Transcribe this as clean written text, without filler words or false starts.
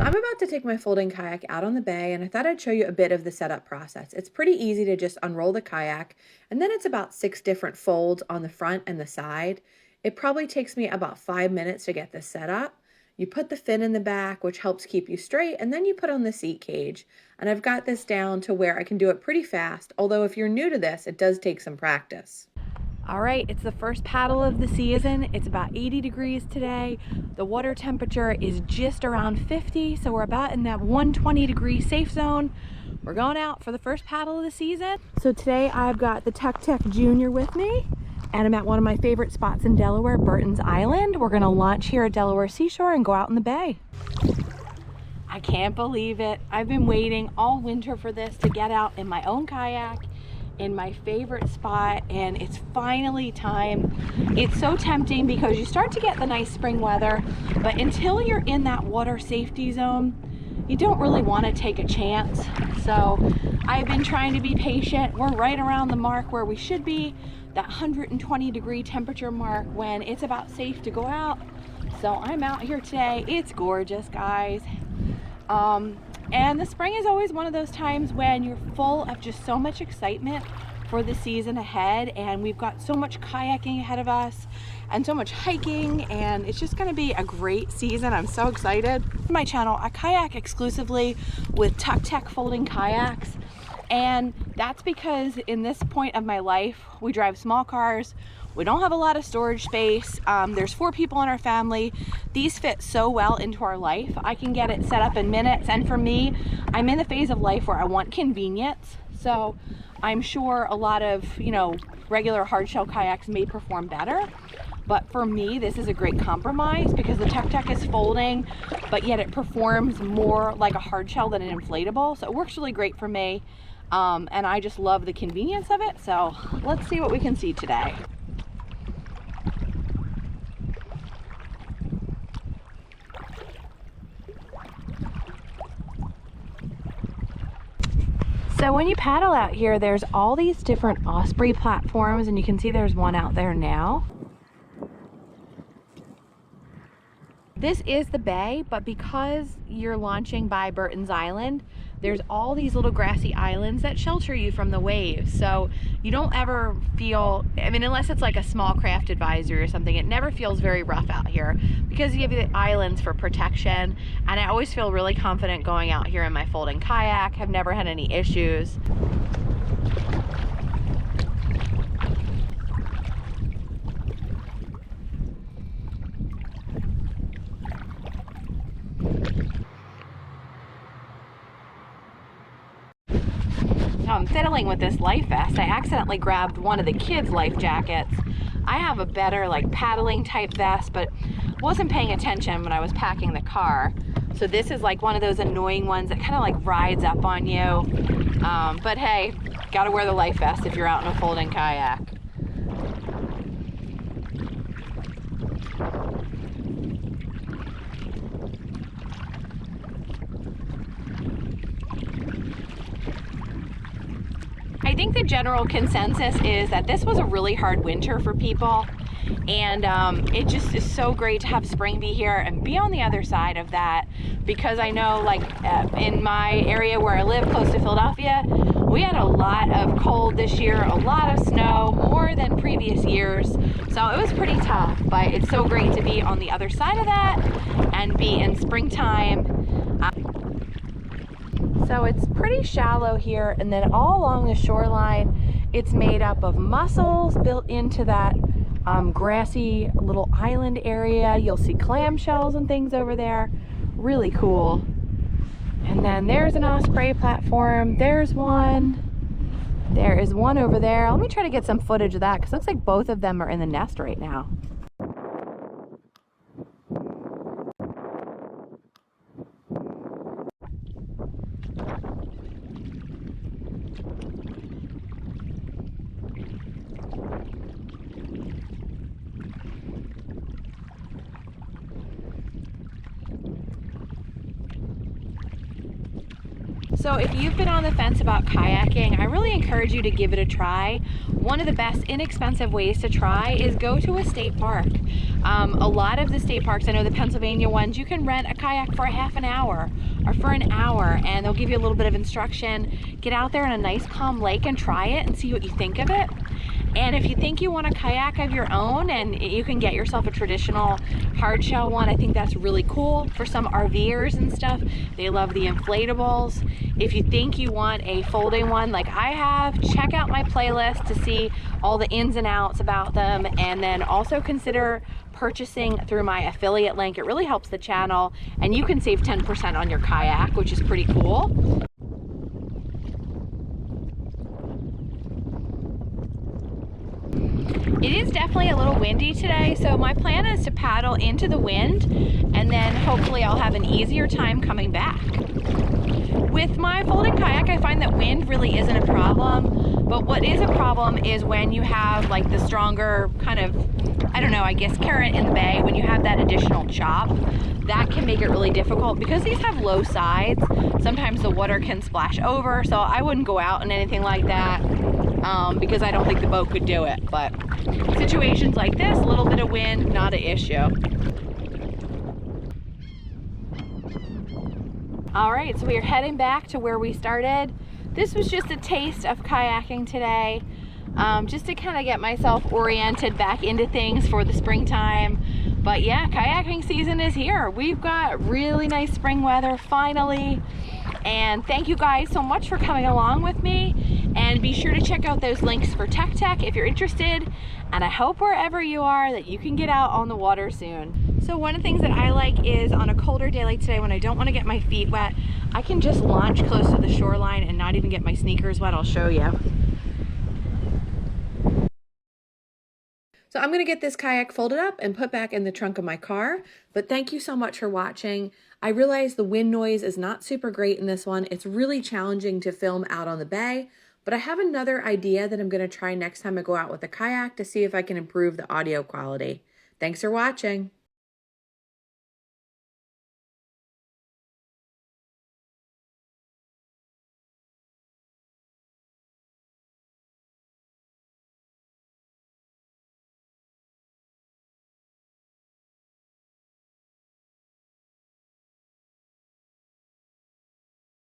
I'm about to take my folding kayak out on the bay, and I thought I'd show you a bit of the setup process. It's pretty easy to just unroll the kayak, and then it's about 6 different folds on the front and the side. It probably takes me about 5 minutes to get this set up. You put the fin in the back, which helps keep you straight, and then you put on the seat cage. And I've got this down to where I can do it pretty fast, although if you're new to this, it does take some practice. All right, it's the first paddle of the season. It's about 80 degrees today. The water temperature is just around 50, so we're about in that 120 degree safe zone. We're going out for the first paddle of the season. So today I've got the Tucktec Junior with me, and I'm at one of my favorite spots in Delaware, Burton's Island. We're gonna launch here at Delaware Seashore and go out in the bay. I can't believe it. I've been waiting all winter for this, to get out in my own kayak in my favorite spot, and it's finally time. It's so tempting because you start to get the nice spring weather, but until you're in that water safety zone, you don't really want to take a chance. So I've been trying to be patient. We're right around the mark where we should be, that 120 degree temperature mark, when it's about safe to go out. So I'm out here today. It's gorgeous, guys. And the spring is always one of those times when you're full of just so much excitement for the season ahead, and we've got so much kayaking ahead of us and so much hiking, and it's just going to be a great season. I'm so excited. On my channel, I kayak exclusively with Tucktec folding kayaks, and that's because in this point of my life, we drive small cars. We don't have a lot of storage space. There's 4 people in our family. These fit so well into our life. I can get it set up in minutes. And for me, I'm in the phase of life where I want convenience. So I'm sure a lot of, regular hard shell kayaks may perform better. But for me, this is a great compromise because the Tucktec is folding, but yet it performs more like a hard shell than an inflatable. So it works really great for me. And I just love the convenience of it. So let's see what we can see today. So when you paddle out here, there's all these different Osprey platforms, and you can see there's one out there now. This is the bay, but because you're launching by Burton's Island, there's all these little grassy islands that shelter you from the waves. So you don't ever feel, unless it's like a small craft advisory or something, it never feels very rough out here because you have the islands for protection. And I always feel really confident going out here in my folding kayak. Have never had any issues. Now I'm fiddling with this life vest. I accidentally grabbed one of the kids' life jackets. I have a better paddling type vest, but wasn't paying attention when I was packing the car. So this is one of those annoying ones that kind of rides up on you. But hey, gotta wear the life vest if you're out in a folding kayak. I think the general consensus is that this was a really hard winter for people, and it just is so great to have spring be here and be on the other side of that, because I know in my area where I live close to Philadelphia, we had a lot of cold this year, a lot of snow, more than previous years, so it was pretty tough, but it's so great to be on the other side of that and be in springtime. So it's pretty shallow here, and then all along the shoreline, it's made up of mussels built into that grassy little island area. You'll see clamshells and things over there. Really cool. And then there's an osprey platform. There's one. There is one over there. Let me try to get some footage of that because it looks like both of them are in the nest right now. So if you've been on the fence about kayaking, I really encourage you to give it a try. One of the best inexpensive ways to try is go to a state park. A lot of the state parks, I know the Pennsylvania ones, you can rent a kayak for a half an hour or for an hour, and they'll give you a little bit of instruction. Get out there in a nice calm lake and try it and see what you think of it. And if you think you want a kayak of your own and you can get yourself a traditional hard shell one, I think that's really cool. For some RVers and stuff, they love the inflatables. If you think you want a folding one like I have, check out my playlist to see all the ins and outs about them, and then also consider purchasing through my affiliate link. It really helps the channel, and you can save 10% on your kayak, which is pretty cool. It is definitely a little windy today, so my plan is to paddle into the wind, and then hopefully I'll have an easier time coming back. With my folding kayak, I find that wind really isn't a problem, but what is a problem is when you have like the stronger kind of, I don't know, I guess current in the bay, when you have that additional chop, that can make it really difficult. Because these have low sides, sometimes the water can splash over, so I wouldn't go out in anything like that. Because I don't think the boat could do it. But situations like this, a little bit of wind, not an issue. All right, so we are heading back to where we started. This was just a taste of kayaking today, just to kind of get myself oriented back into things for the springtime. But yeah, kayaking season is here. We've got really nice spring weather finally. And thank you guys so much for coming along with me. And be sure to check out those links for Tucktec if you're interested. And I hope wherever you are that you can get out on the water soon. So one of the things that I like is on a colder day like today, when I don't want to get my feet wet, I can just launch close to the shoreline and not even get my sneakers wet. I'll show you. So I'm going to get this kayak folded up and put back in the trunk of my car. But thank you so much for watching. I realize the wind noise is not super great in this one. It's really challenging to film out on the bay. But I have another idea that I'm going to try next time I go out with a kayak to see if I can improve the audio quality. Thanks for watching.